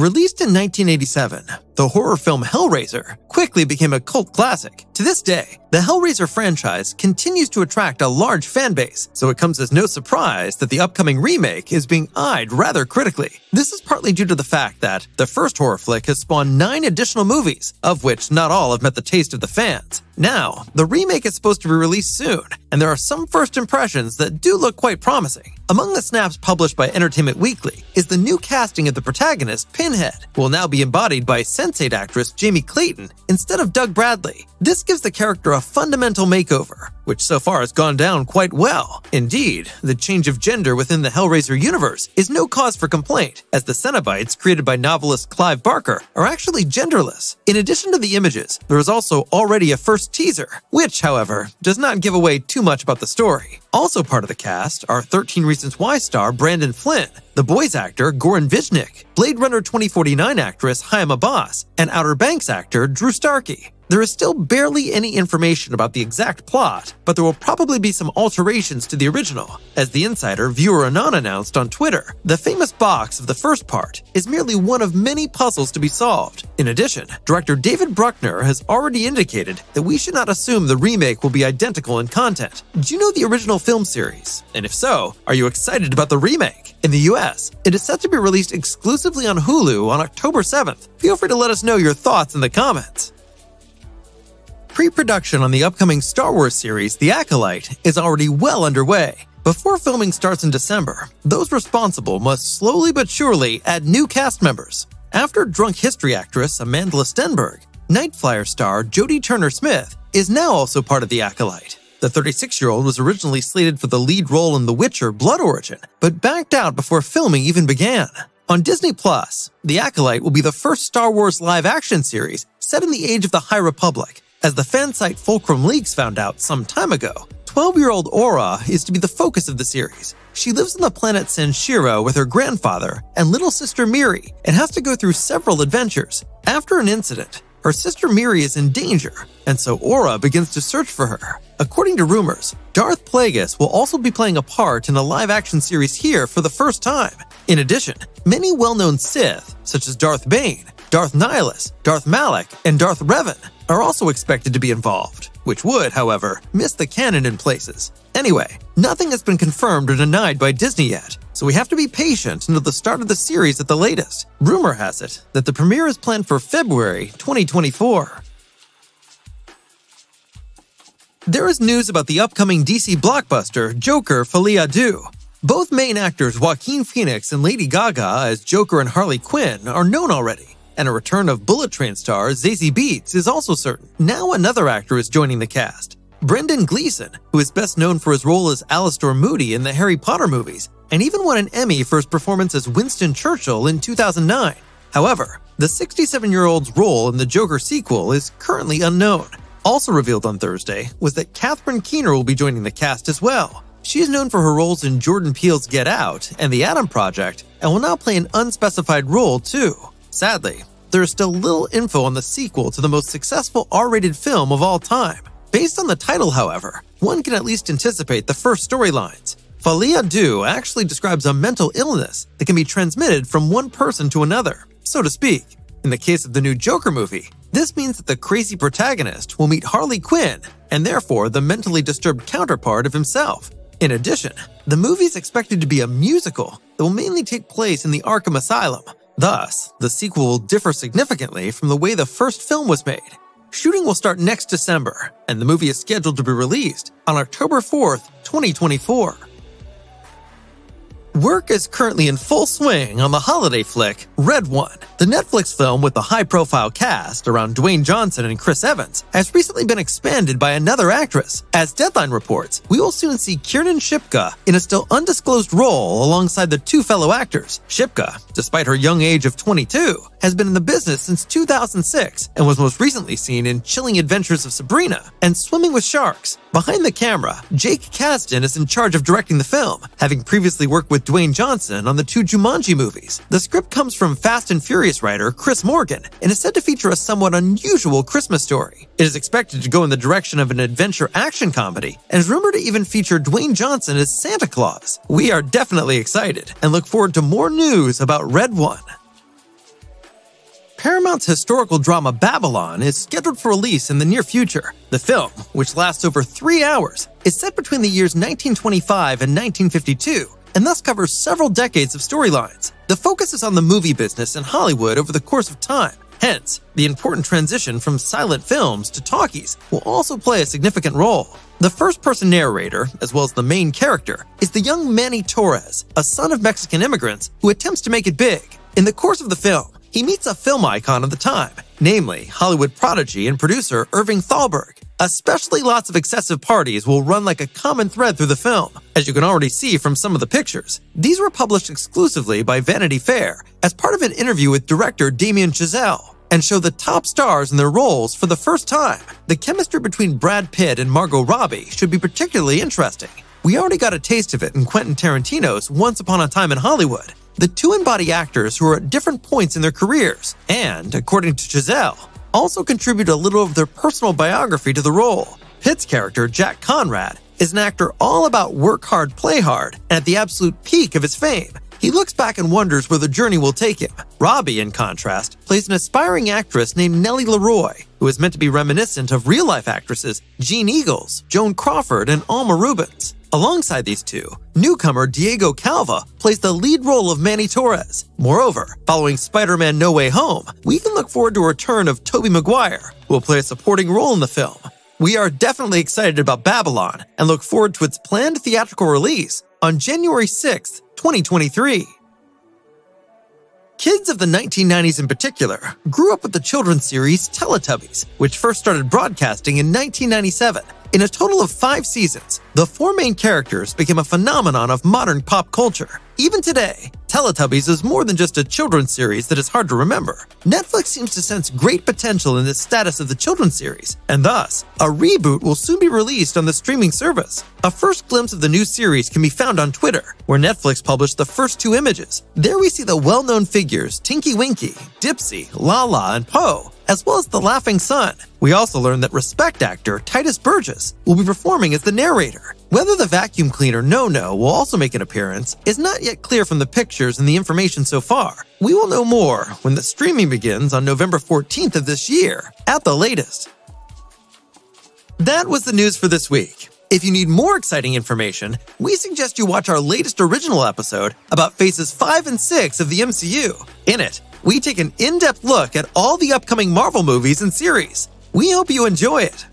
Released in 1987, the horror film Hellraiser quickly became a cult classic. To this day, the Hellraiser franchise continues to attract a large fan base, so it comes as no surprise that the upcoming remake is being eyed rather critically. This is partly due to the fact that the first horror flick has spawned 9 additional movies, of which not all have met the taste of the fans. Now, the remake is supposed to be released soon, and there are some first impressions that do look quite promising. Among the snaps published by Entertainment Weekly is the new casting of the protagonist, Pinhead, who will now be embodied by Sense8 actress Jamie Clayton instead of Doug Bradley. This gives the character a fundamental makeover, which so far has gone down quite well. Indeed, the change of gender within the Hellraiser universe is no cause for complaint, as the Cenobites created by novelist Clive Barker are actually genderless. In addition to the images, there is also already a first teaser, which, however, does not give away too much about the story. Also part of the cast are 13 Reasons Why star Brandon Flynn, The Boys actor Goran Viznik, Blade Runner 2049 actress Chaim Abbas, and Outer Banks actor Drew Starkey. There is still barely any information about the exact plot, but there will probably be some alterations to the original. As the insider Viewer Anon announced on Twitter, the famous box of the first part is merely one of many puzzles to be solved. In addition, director David Bruckner has already indicated that we should not assume the remake will be identical in content. Do you know the original film series? And if so, are you excited about the remake? In the US, it is set to be released exclusively on Hulu on October 7th. Feel free to let us know your thoughts in the comments. Pre-production on the upcoming Star Wars series, The Acolyte, is already well underway. Before filming starts in December, those responsible must slowly but surely add new cast members. After drunk history actress Amandla Stenberg, Nightflyers star Jodie Turner-Smith is now also part of The Acolyte. The 36-year-old was originally slated for the lead role in The Witcher: Blood Origin, but backed out before filming even began. On Disney+, The Acolyte will be the first Star Wars live-action series set in the age of the High Republic. As the fan site Fulcrum Leaks found out some time ago, 12-year-old Aura is to be the focus of the series. She lives on the planet Sanshiro with her grandfather and little sister Miri and has to go through several adventures. After an incident, her sister Miri is in danger, and so Aura begins to search for her. According to rumors, Darth Plagueis will also be playing a part in a live-action series here for the first time. In addition, many well-known Sith, such as Darth Bane, Darth Nihilus, Darth Malak, and Darth Revan, are also expected to be involved, which would, however, miss the canon in places. Anyway, nothing has been confirmed or denied by Disney yet, so we have to be patient until the start of the series at the latest. Rumor has it that the premiere is planned for February 2024. There is news about the upcoming DC blockbuster Joker Folie Deux. Both main actors Joaquin Phoenix and Lady Gaga as Joker and Harley Quinn are known already, and a return of Bullet Train star Zazie Beetz is also certain. Now another actor is joining the cast. Brendan Gleeson, who is best known for his role as Alastor Moody in the Harry Potter movies, and even won an Emmy for his performance as Winston Churchill in 2009. However, the 67-year-old's role in the Joker sequel is currently unknown. Also revealed on Thursday was that Catherine Keener will be joining the cast as well. She is known for her roles in Jordan Peele's Get Out and The Adam Project, and will now play an unspecified role too. Sadly, there is still little info on the sequel to the most successful R-rated film of all time. Based on the title, however, one can at least anticipate the first storylines. Folie Deux actually describes a mental illness that can be transmitted from one person to another, so to speak. In the case of the new Joker movie, this means that the crazy protagonist will meet Harley Quinn, and therefore the mentally disturbed counterpart of himself. In addition, the movie is expected to be a musical that will mainly take place in the Arkham Asylum. Thus, the sequel will differ significantly from the way the first film was made. Shooting will start next December, and the movie is scheduled to be released on October 4th, 2024. Work is currently in full swing on the holiday flick Red One. The Netflix film with the high-profile cast around Dwayne Johnson and Chris Evans has recently been expanded by another actress. As Deadline reports, we will soon see Kiernan Shipka in a still undisclosed role alongside the two fellow actors. Shipka, despite her young age of 22, has been in the business since 2006 and was most recently seen in Chilling Adventures of Sabrina and Swimming with Sharks. Behind the camera, Jake Kasdan is in charge of directing the film, having previously worked with Dwayne Johnson on the two Jumanji movies. The script comes from Fast and Furious writer Chris Morgan and is said to feature a somewhat unusual Christmas story. It is expected to go in the direction of an adventure action comedy and is rumored to even feature Dwayne Johnson as Santa Claus. We are definitely excited and look forward to more news about Red One. Paramount's historical drama Babylon is scheduled for release in the near future. The film, which lasts over 3 hours, is set between the years 1925 and 1952, and thus covers several decades of storylines. The focus is on the movie business in Hollywood over the course of time. Hence, the important transition from silent films to talkies will also play a significant role. The first-person narrator, as well as the main character, is the young Manny Torres, a son of Mexican immigrants who attempts to make it big. In the course of the film, he meets a film icon of the time, namely Hollywood prodigy and producer Irving Thalberg. Especially lots of excessive parties will run like a common thread through the film, as you can already see from some of the pictures. These were published exclusively by Vanity Fair as part of an interview with director Damien Chazelle, and show the top stars in their roles for the first time. The chemistry between Brad Pitt and Margot Robbie should be particularly interesting. We already got a taste of it in Quentin Tarantino's Once Upon a Time in Hollywood. The two embody actors who are at different points in their careers and, according to Chazelle, also contribute a little of their personal biography to the role. Pitt's character, Jack Conrad, is an actor all about work hard, play hard, and at the absolute peak of his fame. He looks back and wonders where the journey will take him. Robbie, in contrast, plays an aspiring actress named Nellie Leroy, who is meant to be reminiscent of real-life actresses Jean Eagles, Joan Crawford, and Alma Rubens. Alongside these two, newcomer Diego Calva plays the lead role of Manny Torres. Moreover, following Spider-Man No Way Home, we can look forward to a return of Tobey Maguire, who will play a supporting role in the film. We are definitely excited about Babylon and look forward to its planned theatrical release on January 6th, 2023. Kids of the 1990s in particular grew up with the children's series Teletubbies, which first started broadcasting in 1997. In a total of 5 seasons, the 4 main characters became a phenomenon of modern pop culture. Even today, Teletubbies is more than just a children's series that is hard to remember. Netflix seems to sense great potential in the status of the children's series, and thus, a reboot will soon be released on the streaming service. A first glimpse of the new series can be found on Twitter, where Netflix published the first 2 images. There we see the well-known figures Tinky Winky, Dipsy, Lala, and Poe, as well as the Laughing Son. We also learned that Respect actor Titus Burgess will be performing as the narrator. Whether the vacuum cleaner No-No will also make an appearance is not yet clear from the pictures and the information so far. We will know more when the streaming begins on November 14th of this year, at the latest. That was the news for this week. If you need more exciting information, we suggest you watch our latest original episode about Phases 5 and 6 of the MCU. In it, we take an in-depth look at all the upcoming Marvel movies and series. We hope you enjoy it.